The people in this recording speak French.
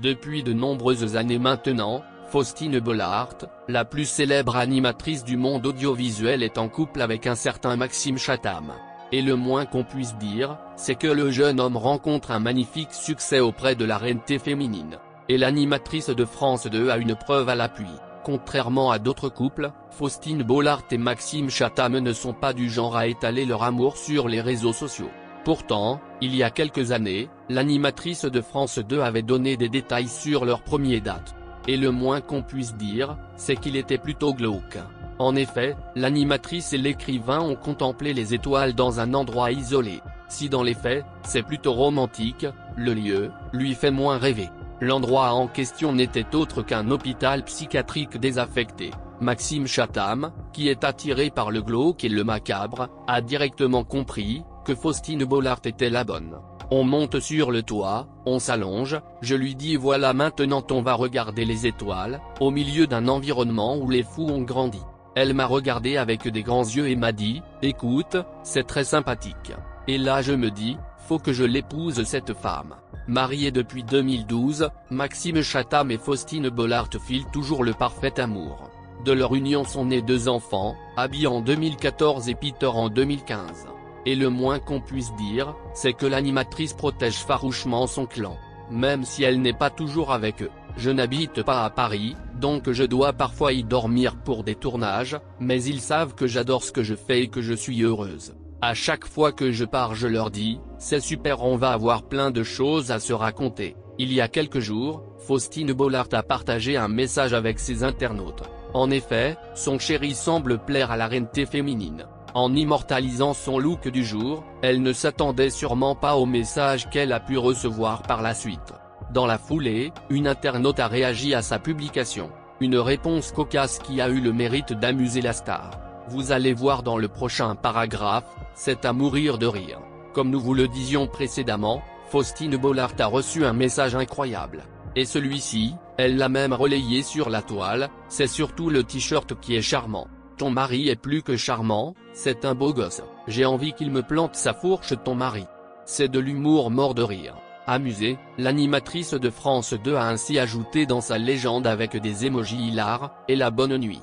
Depuis de nombreuses années maintenant, Faustine Bollaert, la plus célèbre animatrice du monde audiovisuel, est en couple avec un certain Maxime Chatham. Et le moins qu'on puisse dire, c'est que le jeune homme rencontre un magnifique succès auprès de la reine-té féminine. Et l'animatrice de France 2 a une preuve à l'appui. Contrairement à d'autres couples, Faustine Bollaert et Maxime Chatham ne sont pas du genre à étaler leur amour sur les réseaux sociaux. Pourtant, il y a quelques années, l'animatrice de France 2 avait donné des détails sur leur première date. Et le moins qu'on puisse dire, c'est qu'il était plutôt glauque. En effet, l'animatrice et l'écrivain ont contemplé les étoiles dans un endroit isolé. Si dans les faits, c'est plutôt romantique, le lieu lui fait moins rêver. L'endroit en question n'était autre qu'un hôpital psychiatrique désaffecté. Maxime Chatham, qui est attiré par le glauque et le macabre, a directement compris que Faustine Bollaert était la bonne. On monte sur le toit, on s'allonge, je lui dis voilà maintenant on va regarder les étoiles, au milieu d'un environnement où les fous ont grandi. Elle m'a regardé avec des grands yeux et m'a dit, écoute, c'est très sympathique. Et là je me dis, faut que je l'épouse cette femme. Mariés depuis 2012, Maxime Chatham et Faustine Bollaert filent toujours le parfait amour. De leur union sont nés 2 enfants, Abby en 2014 et Peter en 2015. Et le moins qu'on puisse dire, c'est que l'animatrice protège farouchement son clan. Même si elle n'est pas toujours avec eux. Je n'habite pas à Paris, donc je dois parfois y dormir pour des tournages, mais ils savent que j'adore ce que je fais et que je suis heureuse. À chaque fois que je pars je leur dis, c'est super, on va avoir plein de choses à se raconter. Il y a quelques jours, Faustine Bollaert a partagé un message avec ses internautes. En effet, son chéri semble plaire à la reine-té féminine. En immortalisant son look du jour, elle ne s'attendait sûrement pas au message qu'elle a pu recevoir par la suite. Dans la foulée, une internaute a réagi à sa publication. Une réponse cocasse qui a eu le mérite d'amuser la star. Vous allez voir dans le prochain paragraphe, c'est à mourir de rire. Comme nous vous le disions précédemment, Faustine Bollaert a reçu un message incroyable. Et celui-ci, elle l'a même relayé sur la toile, c'est surtout le t-shirt qui est charmant. Ton mari est plus que charmant, c'est un beau gosse. J'ai envie qu'il me plante sa fourche ton mari. C'est de l'humour mort de rire. Amusée, l'animatrice de France 2 a ainsi ajouté dans sa légende avec des émojis hilars, et la bonne nuit.